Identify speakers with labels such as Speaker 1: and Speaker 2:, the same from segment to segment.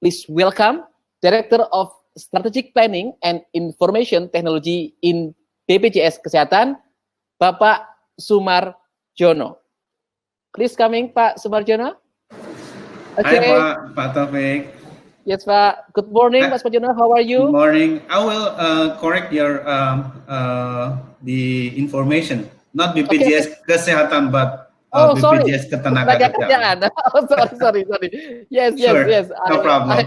Speaker 1: Please welcome Director of Strategic Planning and Information Technology in BPJS Kesehatan, Bapak Sumarjono. Please coming, Pak Sumarjono.
Speaker 2: Okay. Hi, Pak Taufik.
Speaker 1: Yes, Pak. Good morning, Pak Sumarjono. How are you?
Speaker 2: Good morning. I will correct your the information. Not BPJS Kesehatan, but BPJS Ketenagakerjaan.
Speaker 1: Oh, sorry. Yes.
Speaker 2: No problem.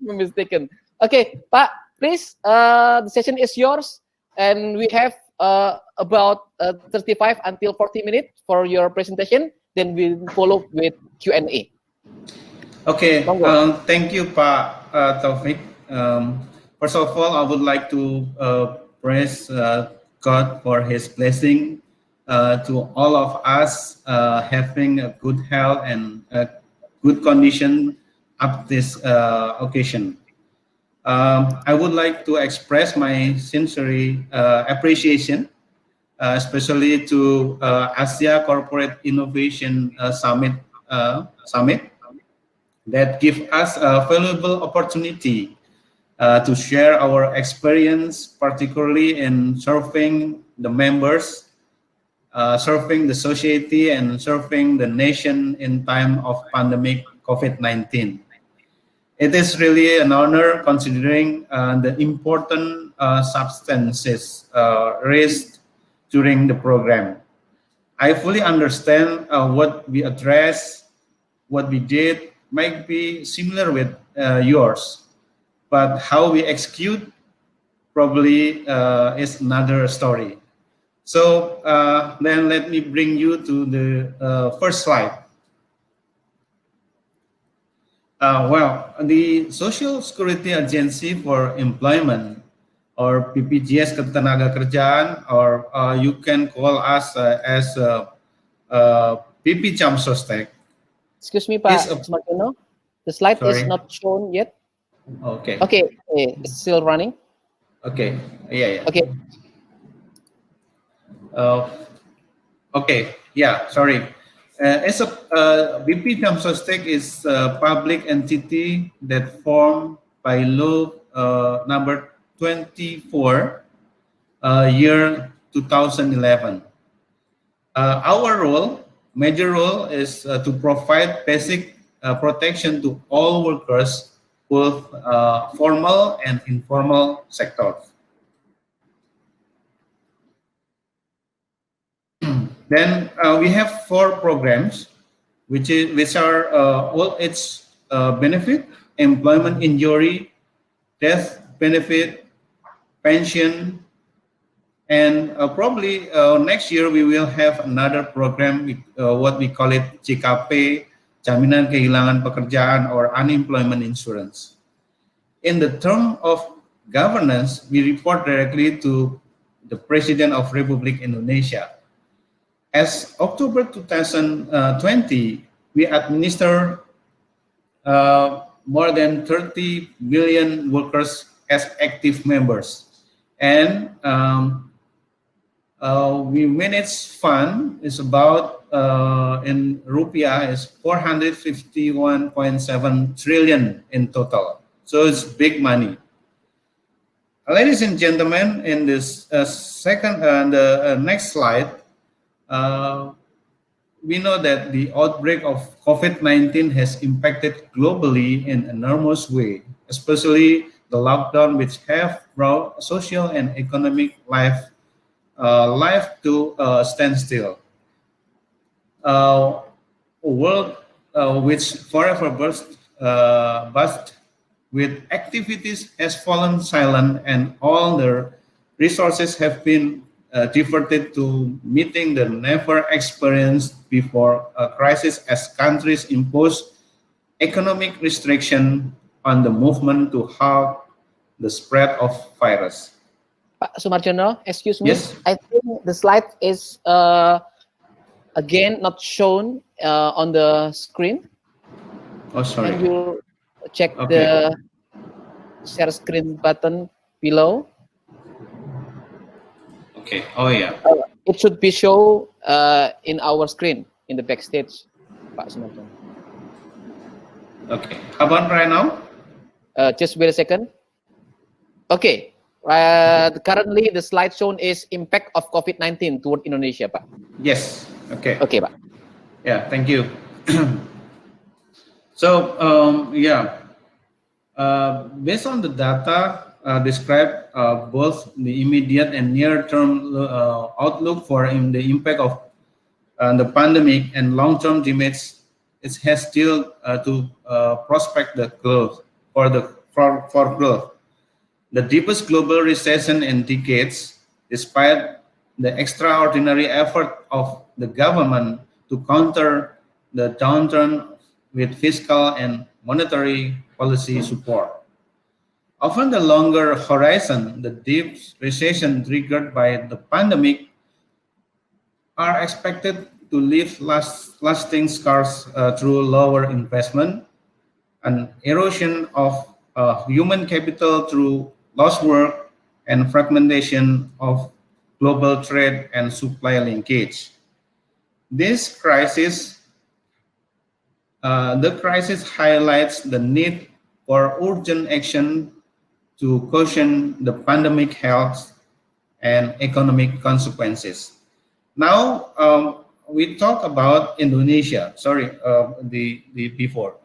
Speaker 1: I'm mistaken. Okay, Pak, please, the session is yours, and we have about 35 until 40 minutes for your presentation. Then we'll follow with Q&A.
Speaker 2: Okay, thank you, Pak Taufik. First of all, I would like to praise God for His blessing to all of us having a good health and a good condition at this occasion. I would like to express my sincere appreciation, especially to Asia Corporate Innovation Summit that give us a valuable opportunity to share our experience, particularly in serving the members, serving the society, and serving the nation in time of pandemic COVID-19. It is really an honor considering the important substances raised during the program. I fully understand what we address, what we did might be similar with yours, but how we execute probably is another story. So then let me bring you to the first slide. Well, the Social Security Agency for Employment, or BPJS Ketenagakerjaan, or you can call us as BP Jamsostek.
Speaker 1: Excuse me, Pak Sumarjono. The slide is not shown yet.
Speaker 2: Okay.
Speaker 1: Okay, it's still running.
Speaker 2: Okay. Yeah.
Speaker 1: Okay.
Speaker 2: Okay. Yeah. Sorry. As a BP Jamsostek is a public entity that formed by law number 24, year 2011. Our major role is to provide basic protection to all workers, both formal and informal sectors. Then we have 4 programs, which are all its benefit: employment injury, death benefit, pension, and probably next year we will have another program, what we call it JKP, Jaminan Kehilangan Pekerjaan, or unemployment insurance. In the term of governance, we report directly to the President of Republik Indonesia. As October 2020, we administer more than 30 million workers as active members, and we manage fund is about in rupiah is 451.7 trillion in total. So it's big money. Ladies and gentlemen, in this next slide, we know that the outbreak of COVID-19 has impacted globally in an enormous way, especially the lockdown, which have brought social and economic life to stand still. A world which forever burst with activities has fallen silent, and all the resources have been diverted to meeting the never experienced before crisis, as countries impose economic restriction on the movement to halt the spread of virus.
Speaker 1: Pak Sumarjono, excuse me.
Speaker 2: Yes.
Speaker 1: I think the slide is again not shown on the screen.
Speaker 2: Oh, sorry.
Speaker 1: Can you check the share screen button below?
Speaker 2: Okay. Oh yeah.
Speaker 1: It should be shown in our screen in the backstage, Pak Sumarjono.
Speaker 2: Okay. How about right now?
Speaker 1: Just wait a second. Okay. Currently, the slide shown is impact of COVID-19 toward Indonesia, Pak.
Speaker 2: Yes. Okay.
Speaker 1: Okay, Pak.
Speaker 2: Yeah. Thank you. So based on the data described, both the immediate and near-term outlook for the impact of the pandemic and long-term demands, it has still to prospect the growth for growth. The deepest global recession in decades, despite the extraordinary effort of the government to counter the downturn with fiscal and monetary policy support. Often the longer horizon, the deep recession triggered by the pandemic are expected to leave lasting scars through lower investment, an erosion of human capital through lost work, and fragmentation of global trade and supply linkage. This crisis the crisis highlights the need for urgent action to cushion the pandemic health and economic consequences. Now, we talk about Indonesia. Sorry, the before.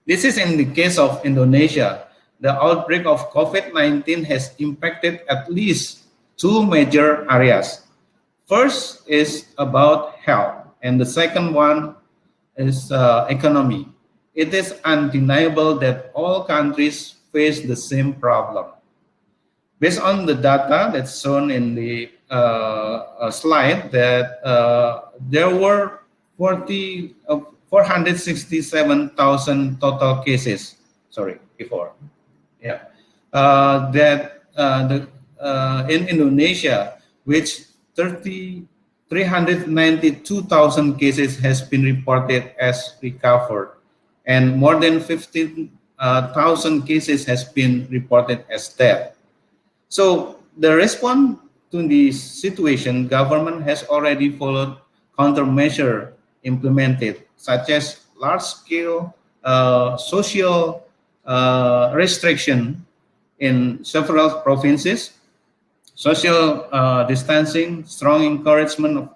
Speaker 2: This is in the case of Indonesia. The outbreak of COVID-19 has impacted at least two major areas. First is about health, and the second one is economy. It is undeniable that all countries face the same problem. Based on the data that's shown in the slide, that there were 467,000 total cases. Sorry, before. Yeah, in Indonesia, which 392,000 cases has been reported as recovered, and more than 15,000 cases has been reported as death. So the response to this situation, government has already followed countermeasure implemented, such as large-scale social restriction in several provinces, social distancing, strong encouragement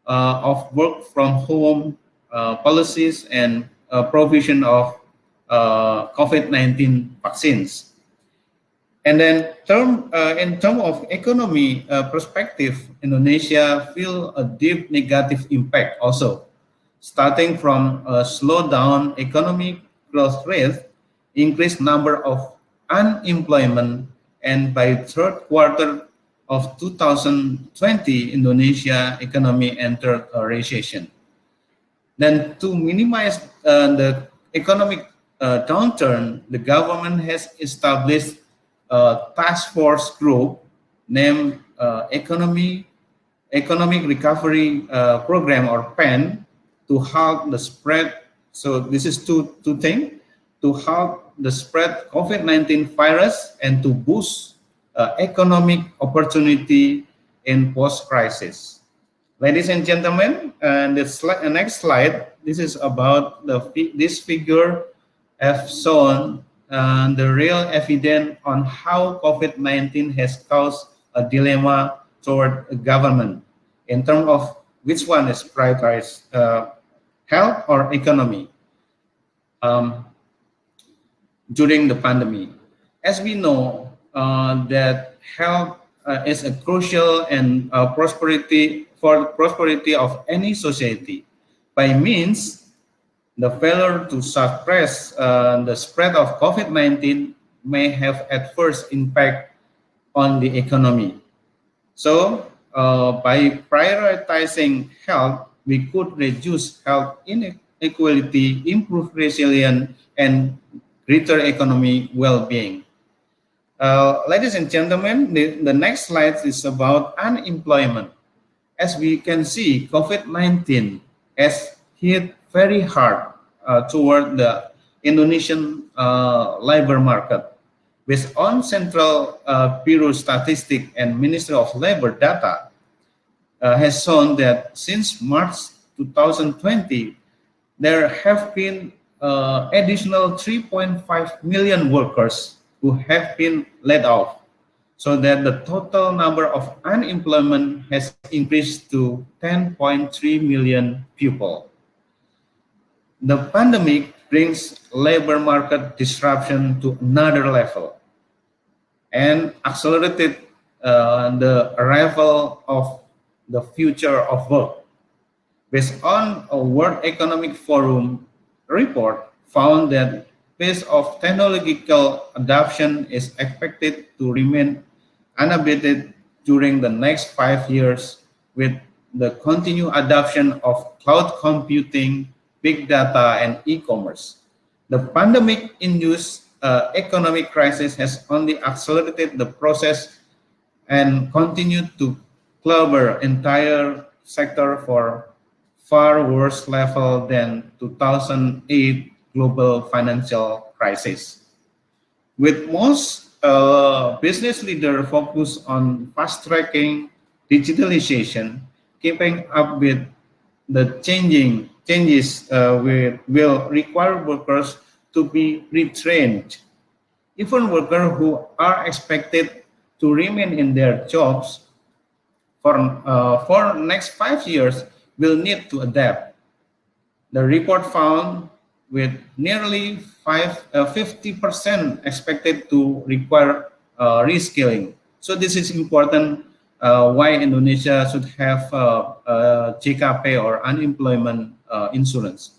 Speaker 2: of work from home policies, and provision of COVID-19 vaccines. And then in terms of economy perspective, Indonesia feel a deep negative impact also, starting from a slowdown economic growth rate, increased number of unemployment, and by third quarter of 2020, Indonesia economy entered a recession. Then to minimize the economic downturn, the government has established a task force group named Economic Recovery Program, or PEN, to halt the spread. So this is two things: to halt the spread COVID-19 virus and to boost economic opportunity in post-crisis. Ladies and gentlemen, the next slide. This is about this figure have shown the real evidence on how COVID-19 has caused a dilemma toward a government in terms of which one is prioritized, health or economy, during the pandemic. As we know, that health is a crucial and prosperity of any society. By means, the failure to suppress the spread of COVID-19 may have adverse impact on the economy. So, by prioritizing health, we could reduce health inequality, improve resilience, and greater economic well-being. Ladies and gentlemen, the next slide is about unemployment. As we can see, COVID-19 has hit very hard toward the Indonesian labor market. Based on Central Bureau Statistics and Ministry of Labor data, has shown that since March 2020, there have been additional 3.5 million workers who have been laid off, so that the total number of unemployment has increased to 10.3 million people. The pandemic brings labor market disruption to another level and accelerated the arrival of the future of work. Based on a World Economic Forum report, found that pace of technological adoption is expected to remain unabated during the next 5 years, with the continued adoption of cloud computing, big data, and e-commerce. The pandemic-induced economic crisis has only accelerated the process and continued to clobber entire sector for far worse level than 2008 global financial crisis. With most business leaders focused on fast-tracking digitalization, keeping up with the changes will require workers to be retrained. Even workers who are expected to remain in their jobs for next 5 years will need to adapt. The report found with nearly 50% expected to require reskilling. So this is important why Indonesia should have JKP or unemployment insurance.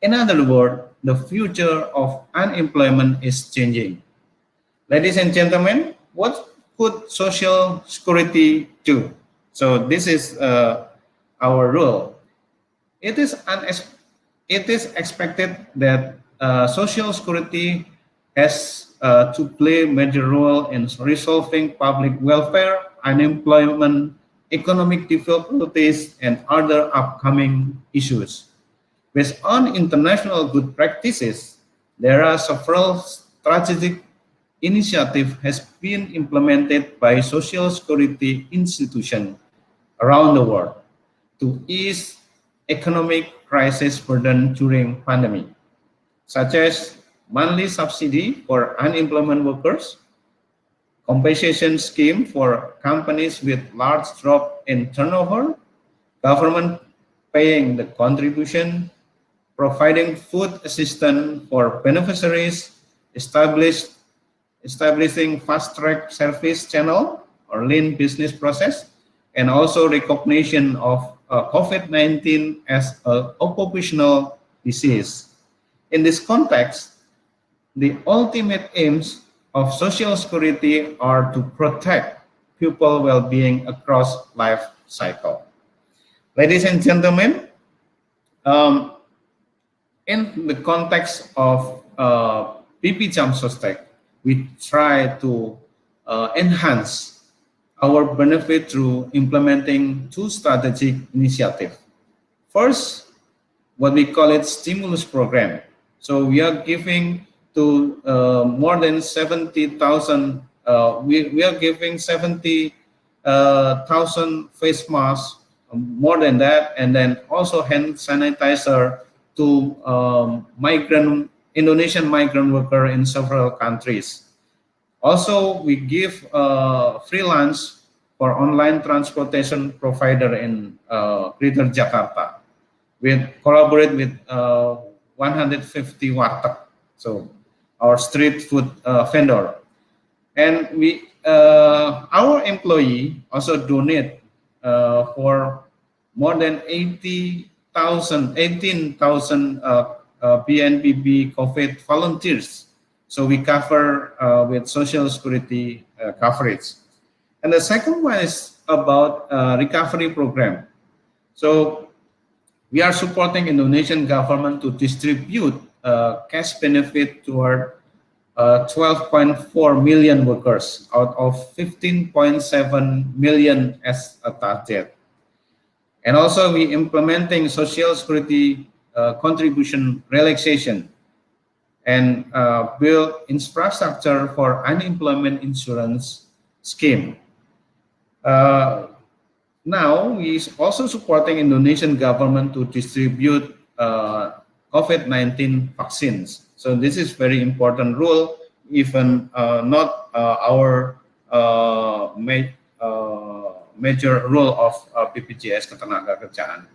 Speaker 2: In other words, the future of unemployment is changing. Ladies and gentlemen, what could Social Security do? So this is our rule. It is expected that Social Security has to play a major role in resolving public welfare, unemployment, economic difficulties, and other upcoming issues. Based on international good practices, there are several strategic initiatives has been implemented by Social Security institutions around the world to ease economic crisis burden during pandemic, such as monthly subsidy for unemployment workers, compensation scheme for companies with large drop in turnover, government paying the contribution, providing food assistance for beneficiaries, establishing fast-track service channel or lean business process, and also recognition of COVID-19 as an occupational disease. In this context, the ultimate aims of Social Security are to protect people well-being across life cycle. Ladies and gentlemen, in the context of BPJS Sostek, we try to enhance our benefit through implementing two strategic initiatives. First, what we call it stimulus program. So we are giving to more than 70,000. We are giving 70,000 face masks, more than that, and then also hand sanitizer to Indonesian migrant worker in several countries. Also, we give freelance for online transportation provider in Greater Jakarta. We collaborate with 150 warteg, so our street food vendor, and we our employee also donate for more than 18,000 BNPB COVID volunteers. So we cover with Social Security coverage. And the second one is about recovery program. So we are supporting Indonesian government to distribute cash benefit toward 12.4 million workers out of 15.7 million as a target. And also we implementing Social Security contribution relaxation and build infrastructure for unemployment insurance scheme. Now we also supporting Indonesian government to distribute COVID-19 vaccines. So this is very important rule, even not our major role of BPJS Ketenagakerjaan.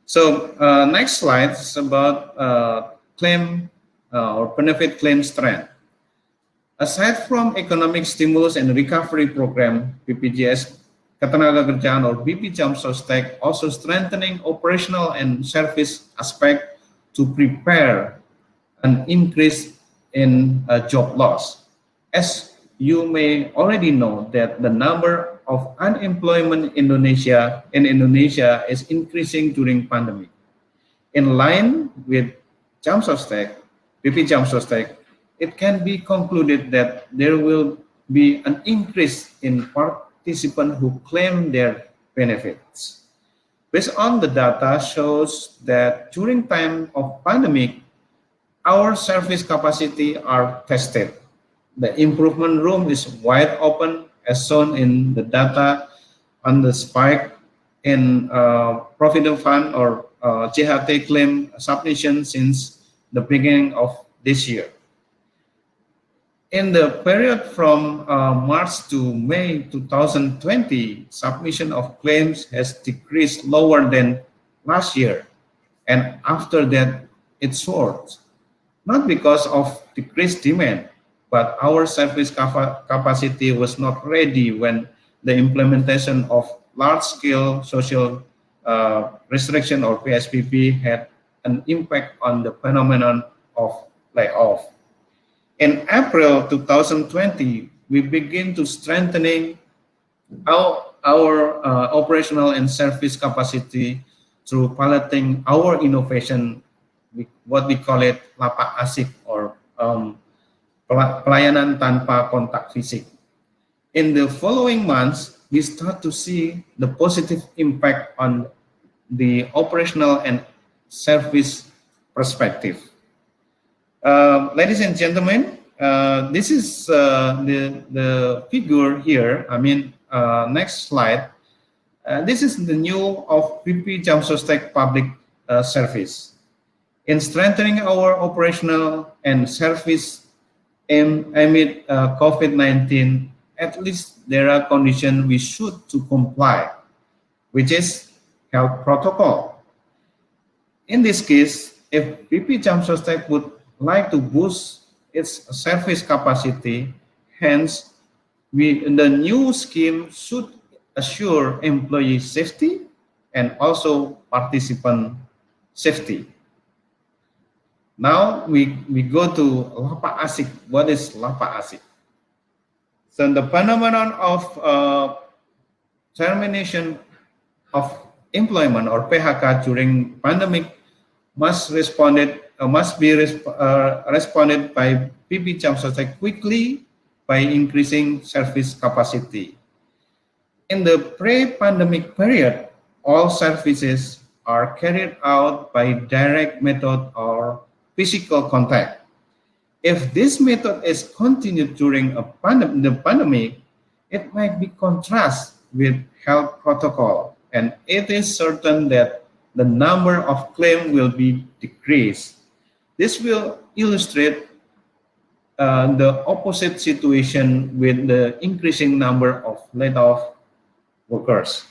Speaker 2: So next slide is about claim or benefit claim strength. Aside from economic stimulus and recovery program, BPJS Ketenagakerjaan or BP Jam Sostek also strengthening operational and service aspect to prepare an increase in job loss. As you may already know that the number of unemployment in Indonesia is increasing during pandemic. In line with Jam Sostek, BP Jam Sostek, it can be concluded that there will be an increase in participants who claim their benefits. Based on the data shows that during time of pandemic, our service capacity are tested. The improvement room is wide open as shown in the data on the spike in Provident Fund or JHT claim submission since the beginning of this year. In the period from March to May 2020, submission of claims has decreased lower than last year. And after that, it soared. Not because of decreased demand, but our service capacity was not ready when the implementation of large-scale social restriction or PSBB had an impact on the phenomenon of layoff. In April 2020, we begin to strengthening our operational and service capacity through piloting our innovation, what we call it lapak asik or pelayanan tanpa kontak fisik. In the following months, we start to see the positive impact on the operational and service perspective. Ladies and gentlemen, this is the figure here. I mean, next slide. This is the new of BP Jam Sostek public service. In strengthening our operational and service amid COVID-19, at least there are conditions we should to comply, which is health protocol. In this case, if BP Jam Sostek would like to boost its service capacity, hence the new scheme should assure employee safety and also participant safety. Now we go to lapak asik. What is lapak asik? So the phenomenon of termination of employment or PHK during pandemic must be responded by BP Jam Sostek quickly by increasing service capacity. In the pre-pandemic period, all services are carried out by direct method or physical contact. If this method is continued during the pandemic, it might be contrast with health protocol, and it is certain that the number of claims will be decreased. This will illustrate the opposite situation with the increasing number of laid-off workers.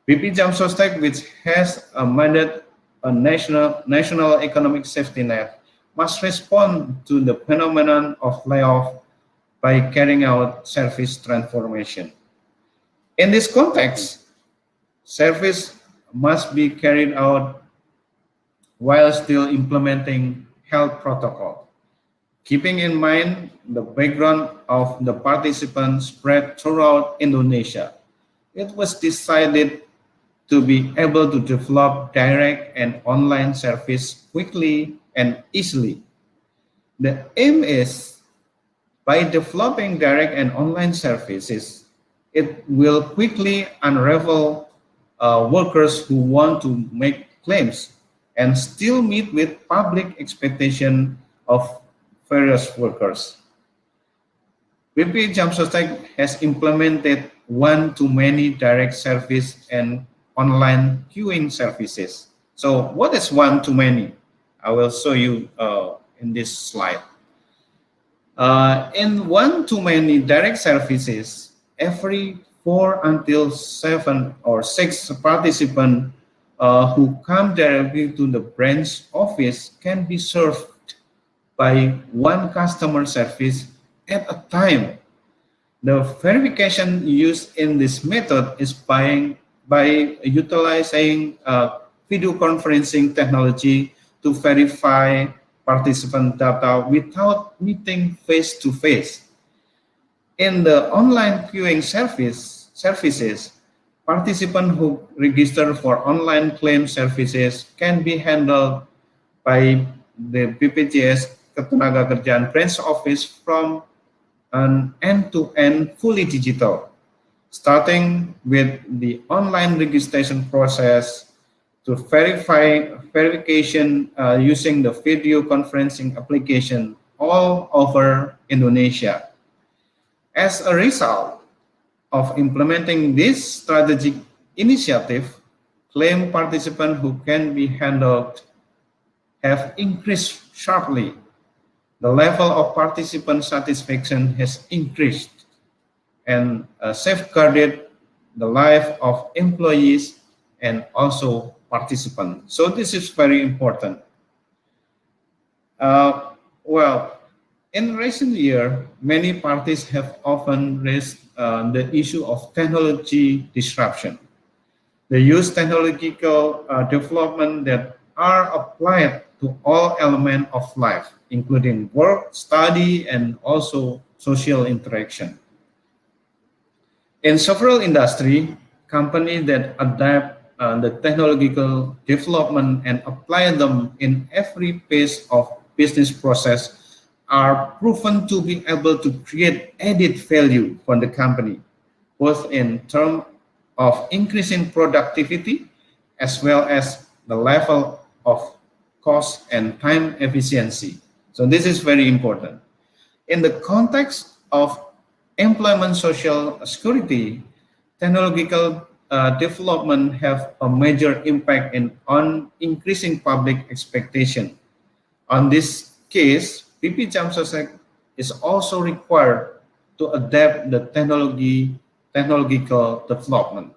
Speaker 2: BP Jam Sostek, which has a mandate a national economic safety net, must respond to the phenomenon of layoff by carrying out service transformation. In this context, service must be carried out while still implementing health protocol, keeping in mind the background of the participants spread throughout Indonesia. It was decided to be able to develop direct and online service quickly and easily. The aim is, by developing direct and online services, it will quickly unravel workers who want to make claims and still meet with public expectation of various workers. BP Jam Sostek has implemented one-to-many direct service and online queuing services. So what is one-to-many? I will show you in this slide. In one-to-many direct services, every 4 until 7 or 6 participants who come directly to the branch office can be served by one customer service at a time. The verification used in this method is by utilizing video conferencing technology to verify participant data without meeting face-to-face. In the online queuing services, participants who register for online claim services can be handled by the BPJS Ketenagakerjaan branch office from an end-to-end fully digital, starting with the online registration process to verification using the video conferencing application all over Indonesia. As a result of implementing this strategic initiative, claim participants who can be handled have increased sharply. The level of participant satisfaction has increased and safeguarded the life of employees and also participants. So this is very important. Well, in recent years, many parties have often raised the issue of technology disruption. They use technological development that are applied to all elements of life, including work, study, and also social interaction. In several industries, companies that adapt the technological development and apply them in every phase of business process are proven to be able to create added value for the company, both in terms of increasing productivity as well as the level of cost and time efficiency. So this is very important. In the context of employment social security, technological development have a major impact on increasing public expectation. On this case, BP Jamsostek is also required to adapt the technological development.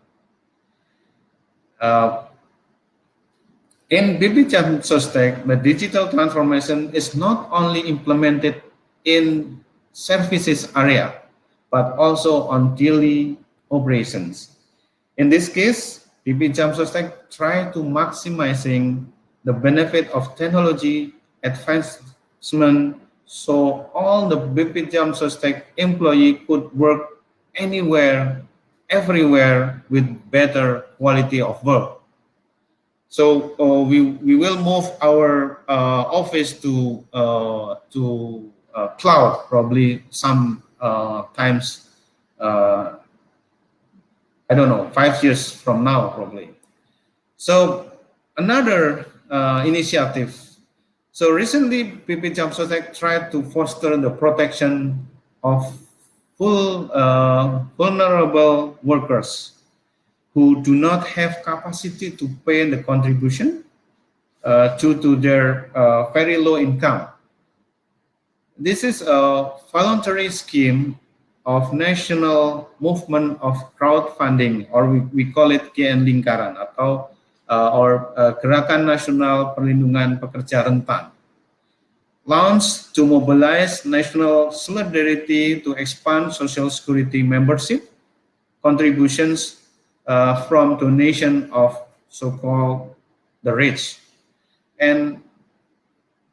Speaker 2: In BP Jamsostek, the digital transformation is not only implemented in services area, but also on daily operations. In this case, BP Jamsostek try to maximizing the benefit of technology advancement so all the BP Jamsostek employee could work anywhere, everywhere with better quality of work. So we will move our office to cloud probably some times. I don't know, 5 years from now probably. So another initiative. So recently, BP Jamsostek tried to foster the protection of vulnerable workers who do not have capacity to pay the contribution due to their very low income. This is a voluntary scheme of national movement of crowdfunding, or we call it GN Lingkaran, atau Gerakan Nasional Perlindungan Pekerja Rentan, launched to mobilize national solidarity to expand social security membership contributions from donation of so-called the rich, and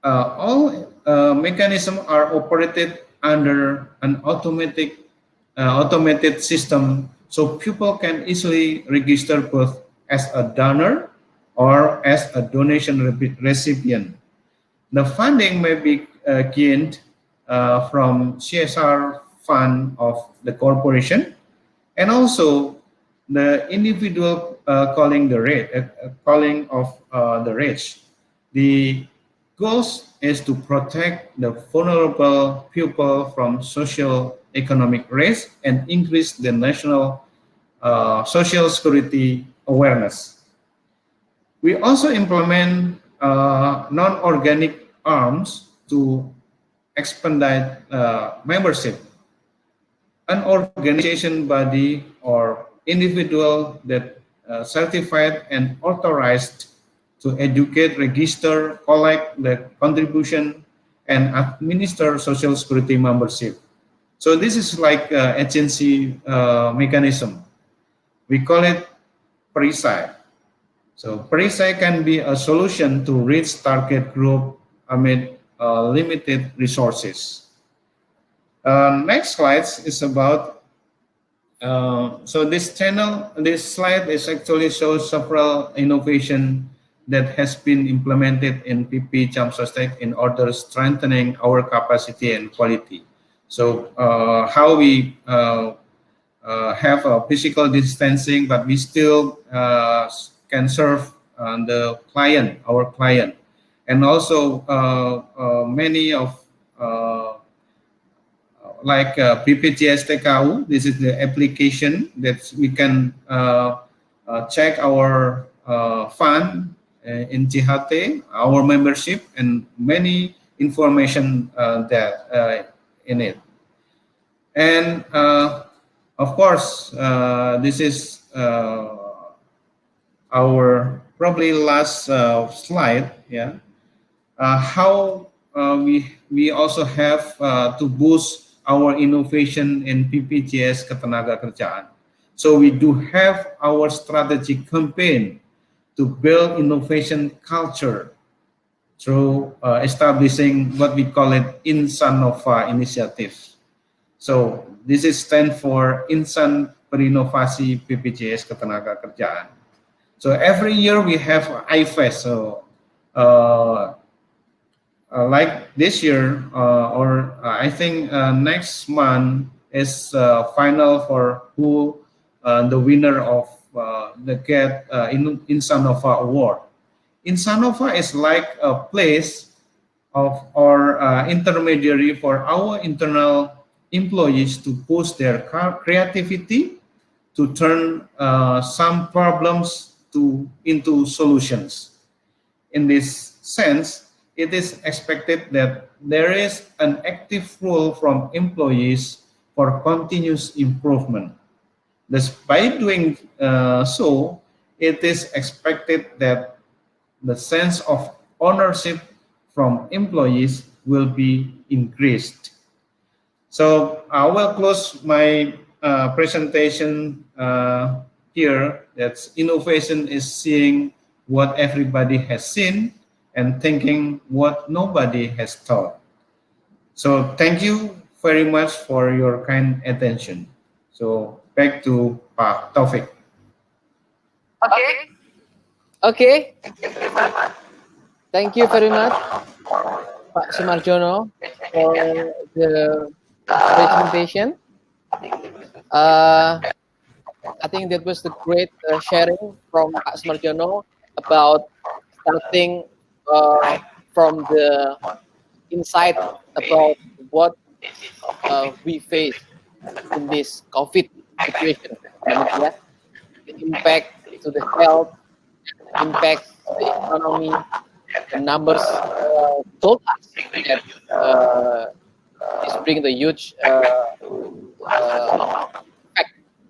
Speaker 2: all mechanisms are operated under an automated system, so people can easily register both as a donor or as a donation recipient. The funding may be gained from CSR fund of the corporation, and also the individual calling of the rich. The goal is to protect the vulnerable people from social economic risk and increase the national social security awareness. We also implement non-organic arms to expedite membership. An organization, body, or individual that certified and authorized to educate, register, collect the contribution, and administer social security membership. So this is like agency mechanism. We call it perisai. So perisai can be a solution to reach target group amid limited resources. Next slide is about, so this slide is actually shows several innovation that has been implemented in PP Jamsostek in order strengthening our capacity and quality. So how we have a physical distancing, but we still can serve our client, and also many of like BPJS TKU. This is the application that we can check our fund in JHT, our membership, and many information that in it. And of course, this is our probably last slide. Yeah, how we also have to boost our innovation in BPJS Ketenagakerjaan. So we do have our strategic campaign to build innovation culture through establishing what we call it Insan Nova initiative. So this is stand for Insan Berinovasi BPJS Ketenagakerjaan. So every year we have IFES. So like this year, or I think next month is final for who the winner of the Insan Nova Award. Insan Nova is like a place of or intermediary for our internal employees to push their creativity to turn some problems into solutions. In this sense, it is expected that there is an active role from employees for continuous improvement. Thus, by doing so, it is expected that the sense of ownership from employees will be increased. So I will close my presentation here. That's innovation is seeing what everybody has seen and thinking what nobody has thought. So thank you very much for your kind attention. So back to Pak Taufik.
Speaker 1: Okay. Thank you very much, Pak Sumarjono, for the presentation. I think that was the great sharing from Pak Sumarjono about starting from the insight about what we face in this COVID situation. Yeah? The impact to the health, impact to the economy. The numbers told us that it's bringing the huge effect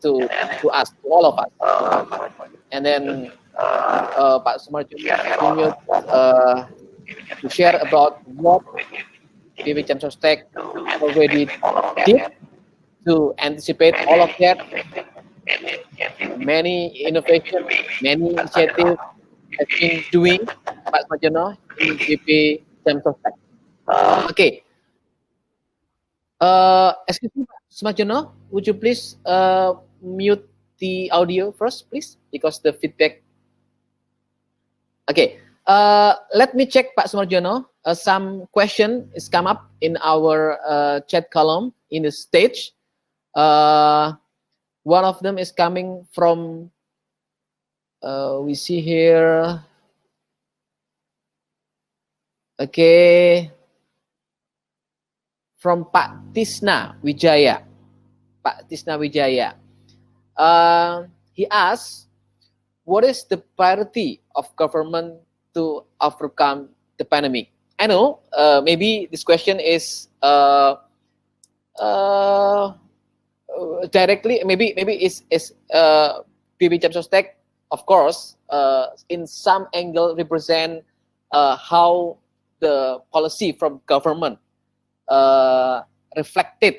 Speaker 1: to us, to all of us. And then Pak Sumarjono continued to share about what BP Jamsostek already did to anticipate all of that. Many innovation, many initiatives has been doing Pak Sumarjono in BP Jamsostek. Okay. Excuse me, Pak Sumarjono, would you please mute the audio first, please, because the feedback. Okay. Let me check, Pak Sumarjono. Some question is come up in our chat column in the stage. One of them is coming from, we see here. Okay. From Pak Tisna Wijaya. Pak Tisna Wijaya. He asks, what is the priority of government to overcome the pandemic? I know maybe this question is directly, maybe is BPJS, of course, in some angle represent how the policy from government reflected,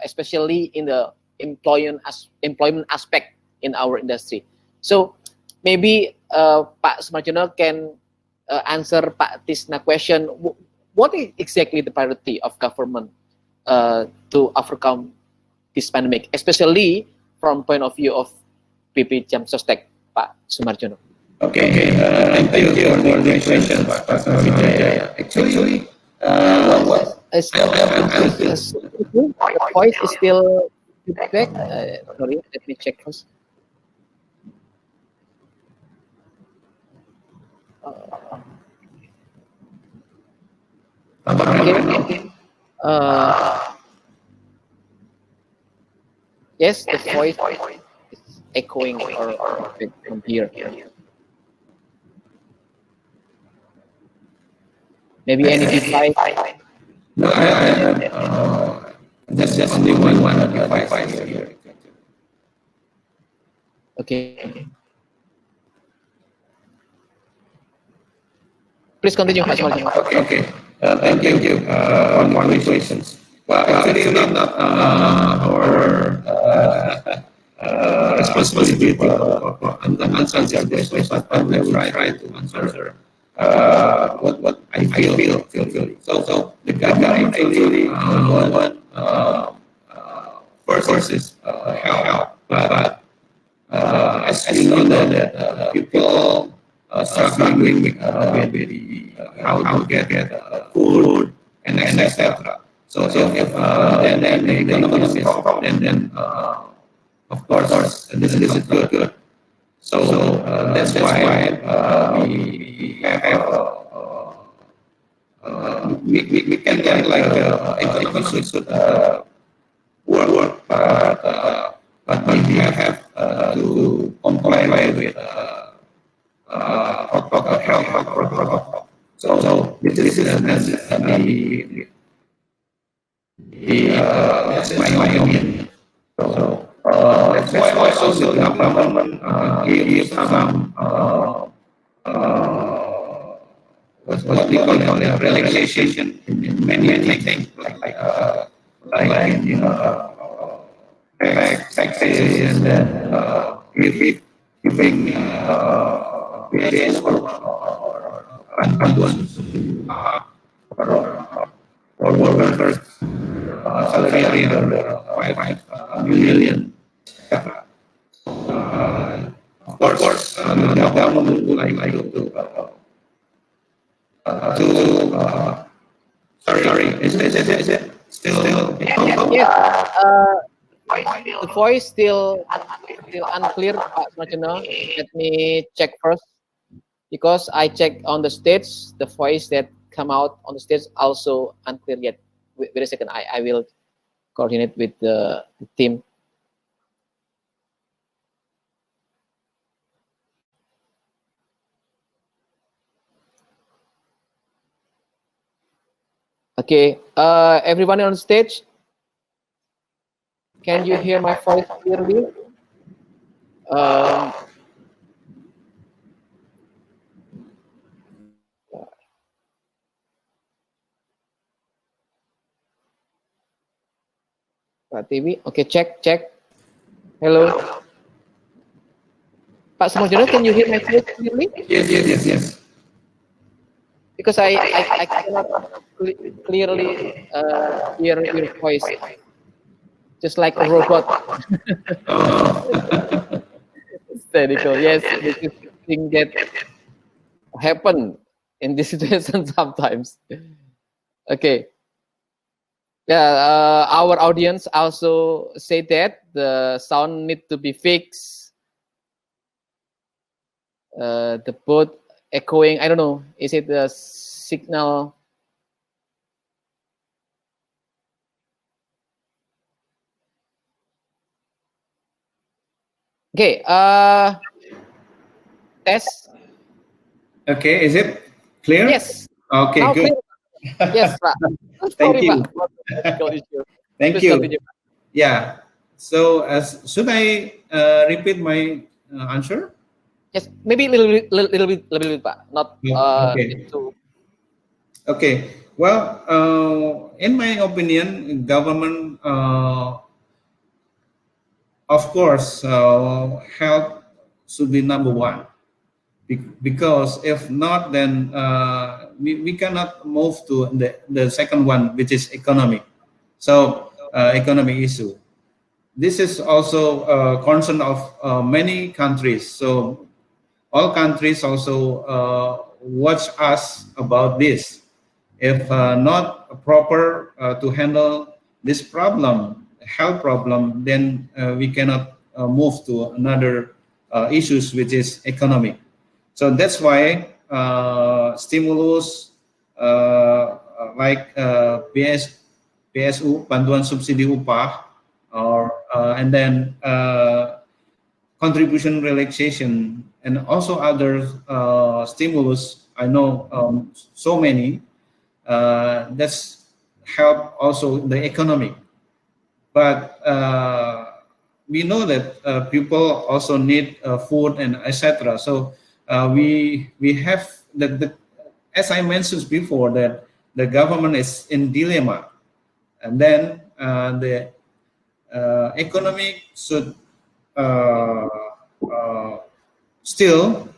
Speaker 1: especially in the employment aspect in our industry. So maybe Pak Sumarjono can answer Pak Tisna question. What is exactly the priority of government to overcome this pandemic, especially from point of view of BPJS, Pak Sumarjono?
Speaker 2: Okay, thank you for the question, Pak Wijaya. Actually, what
Speaker 1: the voice is still feedback. Sorry, let me check first. Okay. Yes, the voice is echoing or from here. Maybe any device.
Speaker 2: No, I have just only one device here.
Speaker 1: Okay. Please continue, Pak Sumarjono.
Speaker 2: Okay. Thank you for more questions. Well, actually, not our responsibility for answering this question, but we will try to answer what I feel. So the government actually want first is help, but as you know that people struggling with how to get food and etc. So if then the economy is up, then of course this is good. So that's why we have we can get like economy should work, but we have to comply with protocol health protocol. So this is that's my opinion. So that's why also the government give some what we call relaxation in many things like you know taxes and then giving various bantuan for workers salary under 5 million. Of course, the government would like to sorry, is it still?
Speaker 1: Yes. The voice still unclear, Pak Sumarjono. Let me check first, because I checked on the stage, the voice that come out on the stage also unclear yet. Wait a second, I will coordinate with the team. Okay, everyone on stage, can you hear my voice clearly? Pak TV, okay, check. Hello. Pak Sumarjono, can you hear my voice clearly?
Speaker 2: Yes.
Speaker 1: Because I cannot clearly hear your voice, just like a robot. It's technical. Yes, this is thing that happen in this situation sometimes. Okay. Yeah, our audience also say that the sound need to be fixed. The both echoing. I don't know. Is it the signal? Okay. Test.
Speaker 2: Okay, is it clear?
Speaker 1: Yes.
Speaker 2: Okay,
Speaker 1: Now
Speaker 2: good.
Speaker 1: clear. Yes, Pak.
Speaker 2: Thank
Speaker 1: Sorry,
Speaker 2: you.
Speaker 1: Pak, for the technical issue.
Speaker 2: Thank
Speaker 1: Please
Speaker 2: you.
Speaker 1: continue, Pak.
Speaker 2: Yeah. So, should I repeat my answer?
Speaker 1: Yes, maybe a little bit, Pak. Not
Speaker 2: Okay.
Speaker 1: too.
Speaker 2: Okay. Well, in my opinion, government, of course, health should be number one. Because if not, then we cannot move to the second one, which is economic. So, economic issue. This is also a concern of many countries. So all countries also watch us about this. If not proper to handle this problem, health problem, then we cannot move to another issues, which is economic. So that's why stimulus like PSU, bantuan subsidi upah, or and then contribution relaxation, and also other stimulus. I know so many that's help also the economy. But we know that people also need food and etc. So we have as I mentioned before, that the government is in dilemma, and then the economy should uh, uh, still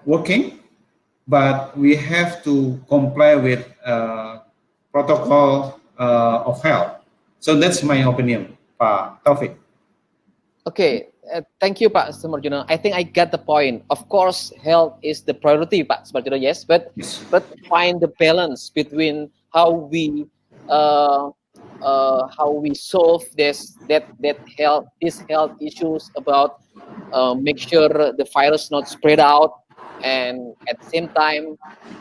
Speaker 2: working, but we have to comply with protocol of health. So that's my opinion, Pak Taufik.
Speaker 1: Okay, thank you, Pak Sumarjono. I think I got the point. Of course, health is the priority, Pak Sumarjono. Yes, but find the balance between how we solve these health issues, about make sure the virus not spread out, and at the same time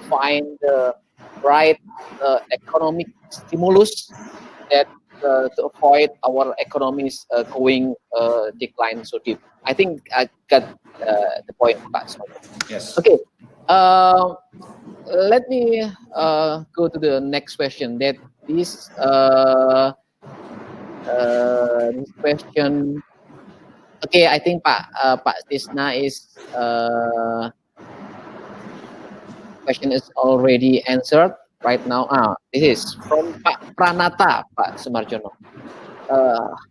Speaker 1: find the right economic stimulus that to avoid our economies going decline so deep. I think I got the point, Pak.
Speaker 2: Yes.
Speaker 1: Okay. Let me go to the next question. That is this question. Okay, I think Pak Tisna is question is already answered right now. This is from Pak Pranata, Pak Sumarjono.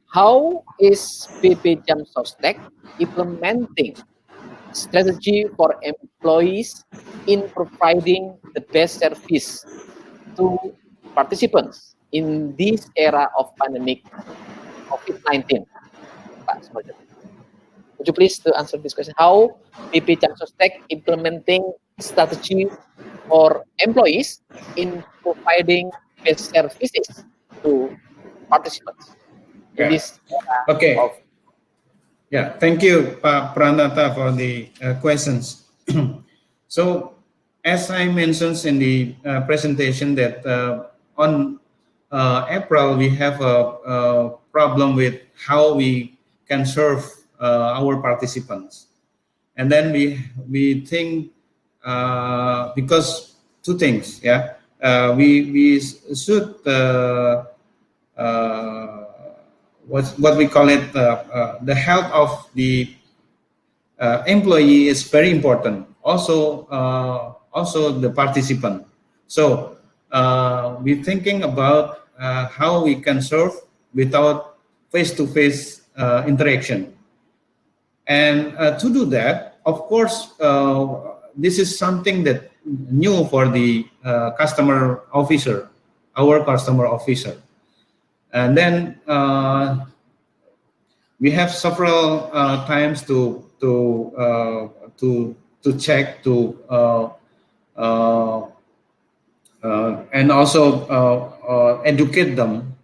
Speaker 1: How is BPJS Sostek implementing strategy for employees in providing the best service to participants in this era of pandemic COVID-19? Pak Sumarjono, would you please to answer this question? How BPJS Sostek implementing strategy for employees in providing best services to participants in this era
Speaker 2: Okay.
Speaker 1: of.
Speaker 2: Yeah, thank you, Pak Pranata, for the questions. So, as I mentioned in the presentation, that on April we have a problem with how we can serve our participants, and then we think because two things, we should what we call it, the health of the employee is very important. Also, the participant. So we're thinking about how we can serve without face-to-face interaction. And to do that, of course, this is something that new for the customer officer, our customer officer. And then we have several times to check and also educate them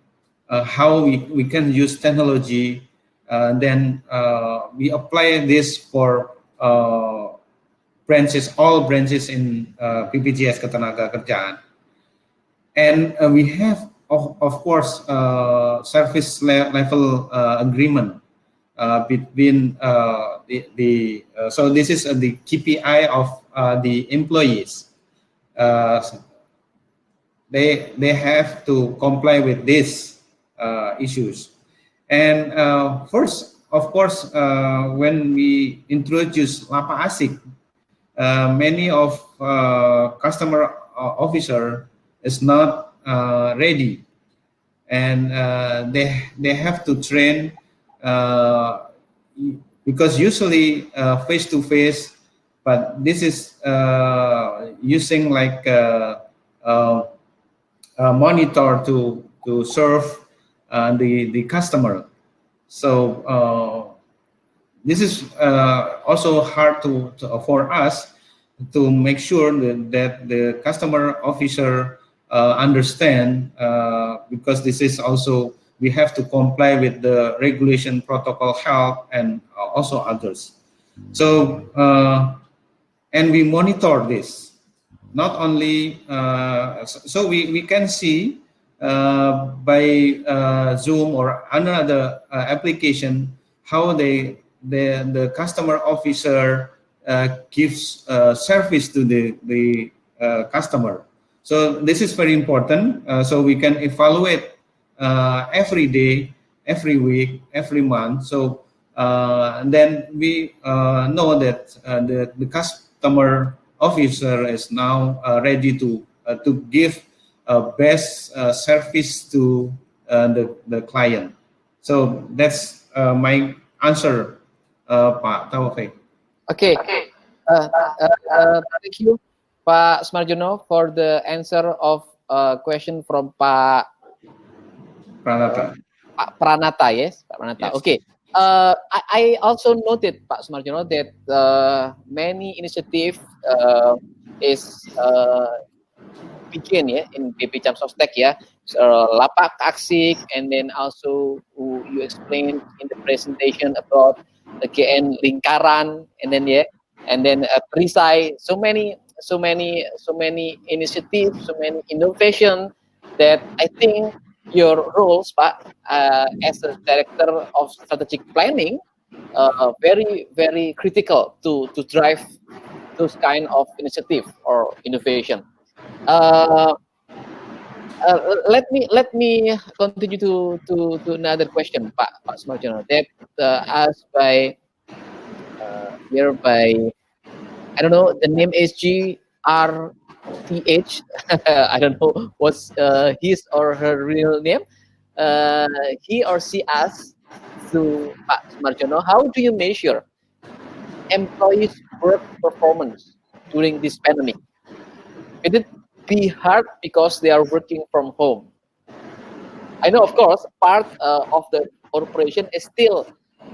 Speaker 2: how we can use technology. Then we apply this for branches, all branches in BPJS Ketenagakerjaan. And we have, of course, service level agreement between so this is the KPI of the employees. They have to comply with these issues. And first, of course, when we introduce Lapa ASIC, many of customer officer is not ready, and they have to train because usually face to face, but this is using like a monitor to serve the customer. So this is also hard for us to make sure that the customer officer understand, because this is also, we have to comply with the regulation, protocol, health, and also others. So and we monitor this, not only so we can see by Zoom or another application how the customer officer gives service to the customer. So this is very important. So we can evaluate every day, every week, every month. So then we know that the customer officer is now ready to give best service to the client. So that's my answer, Pak Taufik.
Speaker 1: Okay. Thank you, Pak Sumarjono, for the answer of question from Pak Pranata. Yes, Pak Pranata. Yes. Okay. I also noted, Pak Sumarjono, that many initiative is begin in BPJS Sostek Lapak ACIS, and then also you explained in the presentation about the KN Lingkaran, and then Perisai. So many initiatives, so many innovation that I think your roles, Pak, as a director of strategic planning, very, very critical to drive those kind of initiative or innovation. Let me continue to another question, Pak Sumarjono, that asked by by I don't know, the name is GRTH. I don't know what's his or her real name. He or she asked to Pak Sumarjono, how do you measure employees' work performance during this pandemic? Will it be hard because they are working from home? I know, of course, part of the operation is still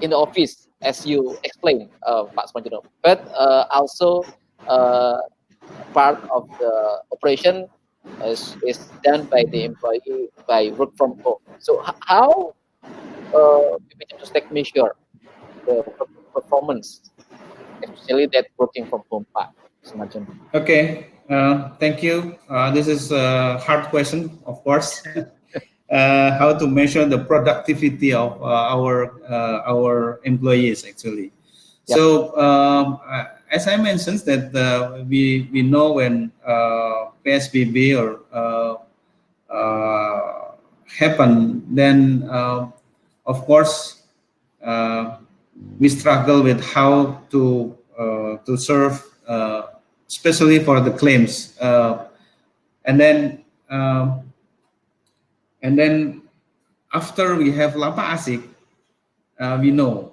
Speaker 1: in the office, as you explained, Pak Sumarjono, but also part of the operation is done by the employee by work from home. So how BPJS measure the performance, especially that working from home, Pak Sumarjono?
Speaker 2: Okay, thank you. This is a hard question, of course. How to measure the productivity of our employees, actually. Yep. So as I mentioned, that we know when PSBB or happen, then of course we struggle with how to serve, especially for the claims, and then after we have Lapa ASIC, we know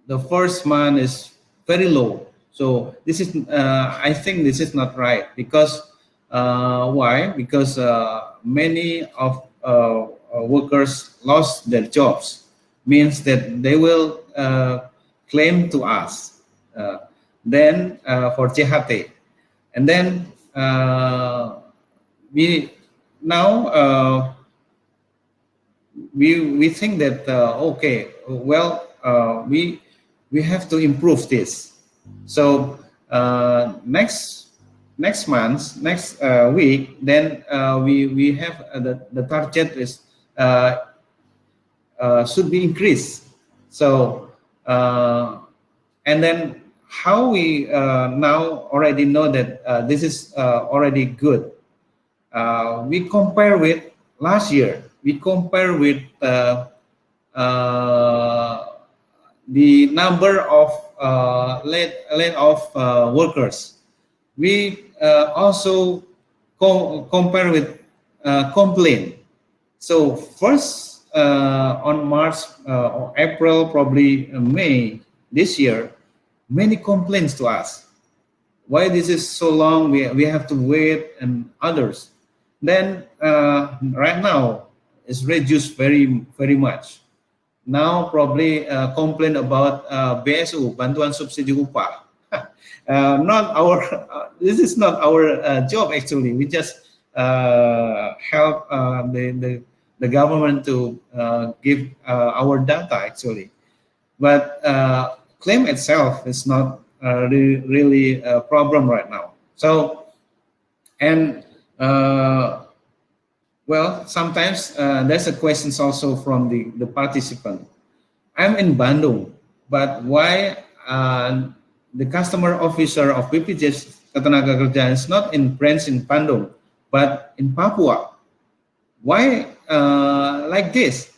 Speaker 2: the first month is very low. So this is, I think this is not right, because why? Because many of workers lost their jobs, means that they will claim to us then for JHT, and then we now we think that okay, well, we have to improve this. So next month, next week, then we have the target is should be increased. So and then how we now already know that this is already good. We compare with last year. We compare with the number of laid off workers. We also compare with complaint. So first on March or April, probably May this year, many complaints to us. Why this is so long? We have to wait and others. Then right now it's reduced very much. Now probably complain about BSU, bantuan subsidi upah. Not our. This is not our job actually. We just help the government to give our data actually. But claim itself is not really a problem right now. So, and well, sometimes there's a questions also from the participant. I'm in Bandung, but why the customer officer of BPJS Ketenagakerjaan is not in branch in Bandung, but in Papua? Why like this?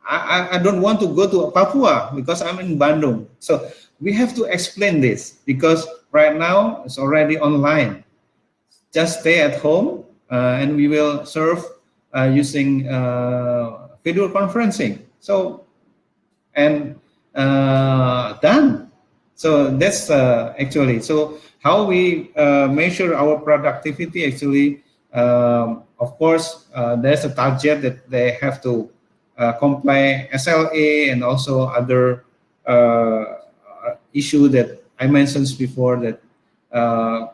Speaker 2: I don't want to go to Papua because I'm in Bandung. So we have to explain this because right now it's already online. Just stay at home and we will serve using video conferencing. So, and done. So that's actually, so how we measure our productivity actually, of course, there's a target that they have to comply SLA and also other issue that I mentioned before, that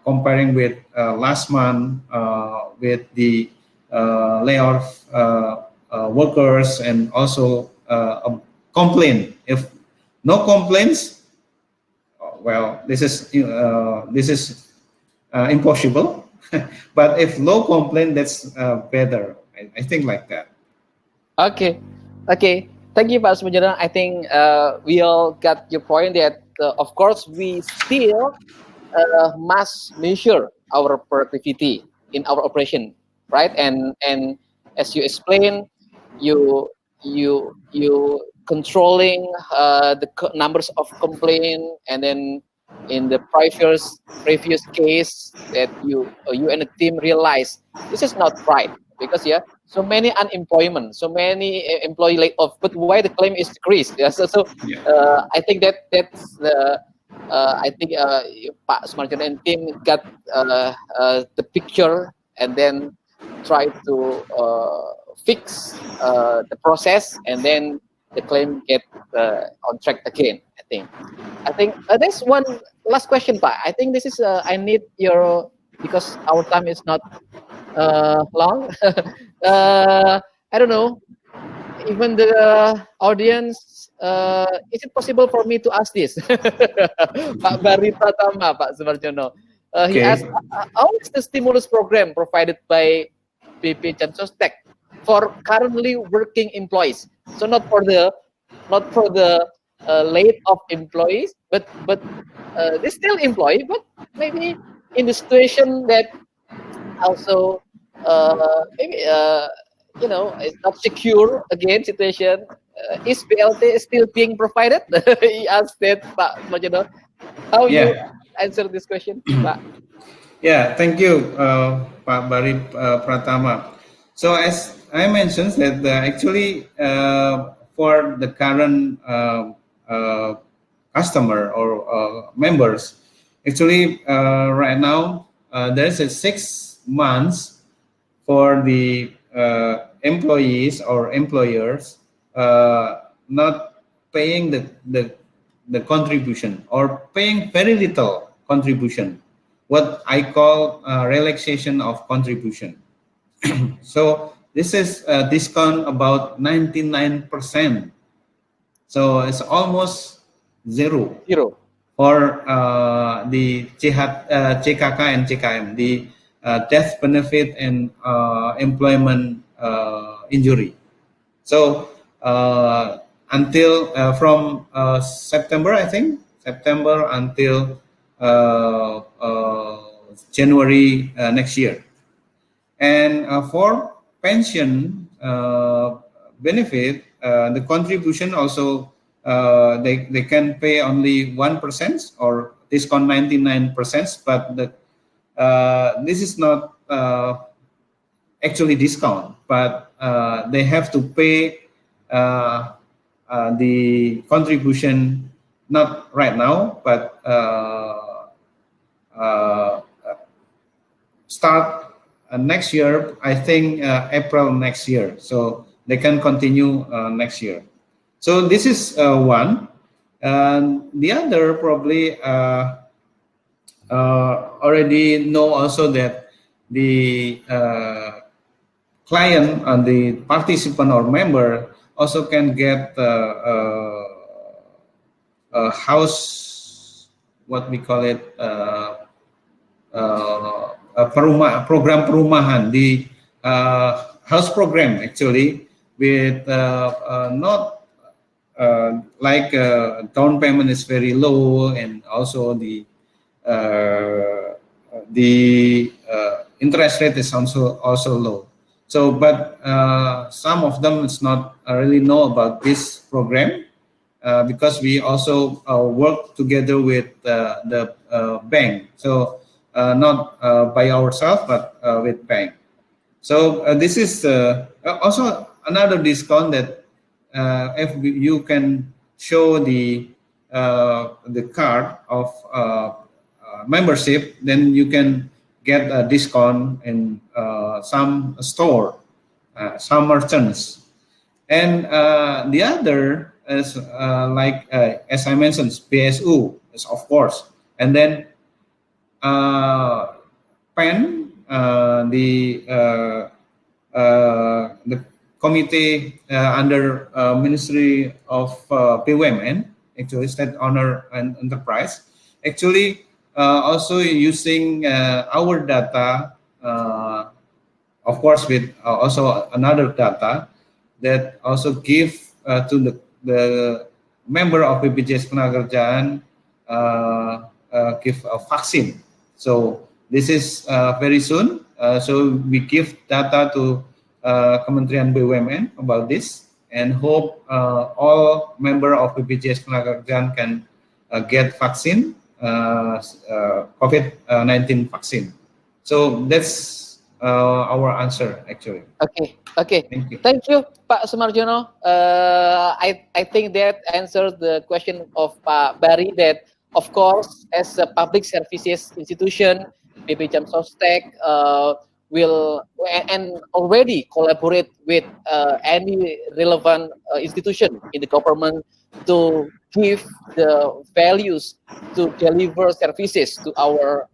Speaker 2: comparing with last month with the layoff workers, and also a complaint. If no complaints, well, this is impossible. But if low complaint, that's better. I think like that.
Speaker 1: Okay. Thank you, Pak Sumarjono. I think we all got your point that, of course, we still must measure our productivity in our operation, right? And as you explained, you controlling the numbers of complaint, and then in the previous case that you and the team realize this is not right, because so many unemployment, so many employee laid off, but why the claim is decreased? So I think that's the I think Pak Sumarjono and team got the picture, and then try to fix the process, and then the claim get on track again. I think there's one last question, Pak. I think this is I need your, because our time is not long. I don't know, even the audience, is it possible for me to ask this? Pak Bari Pratama, Pak Sumarjono. He asked, how is the stimulus program provided by BPJS for currently working employees? So not for the laid off employees, but they still employed, but maybe in the situation that also maybe it's not secure again situation. Is BLT still being provided? He asked that, Pak Sumarjono. How you answer this question, Pak?
Speaker 2: Yeah, thank you, Pak Bari Pratama. So as I mentioned that actually for the current customer or members, actually right now there's a 6 months for the employees or employers not paying the contribution, or paying very little contribution, what I call relaxation of contribution. So this is a discount about 99%. So it's almost zero for the CKK and CKM, the death benefit and employment injury. So until from September, I think, September until January next year. And for pension benefit, the contribution also they can pay only 1% or discount 99%, but this is not actually discount, but they have to pay the contribution not right now, but start next year, I think April next year. So they can continue next year. So this is one. And the other probably already know also that the client and the participant or member also can get a house, what we call it, program perumahan, the house program actually, with not like down payment is very low, and also the interest rate is also low. So, but some of them is not really know about this program because we also work together with the bank. So not by ourselves, but with bank. So this is also another discount that if you can show the card of membership, then you can get a discount in some store, some merchants. And the other is like as I mentioned, PSU is of course, and then PEN, the committee under Ministry of BUMN, actually State Honor and Enterprise, actually also using our data, of course with also another data that also give to the member of BPJS Ketenagakerjaan give a vaccine. So this is very soon. So we give data to Kementerian BUMN about this, and hope all member of BPJS Ketenagakerjaan can get vaccine, COVID-19 vaccine. So that's our answer actually.
Speaker 1: Okay, okay.
Speaker 2: Thank you,
Speaker 1: Pak Sumarjono. I think that answers the question of Pak Bari, that of course as a public services institution, BPJS Sostek will and already collaborate with any relevant institution in the government to give the values to deliver services to our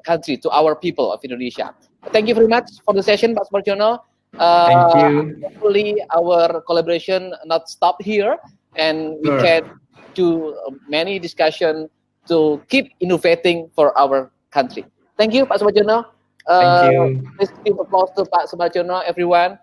Speaker 1: country, to our people of Indonesia. Thank you very much for the session, Pak Sumarjono.
Speaker 2: Thank you.
Speaker 1: Hopefully our collaboration not stop here, and we can do many discussion to keep innovating for our country. Thank you, Pak Sumarjono.
Speaker 2: Thank you.
Speaker 1: Please give applause to Pak Sumarjono, everyone.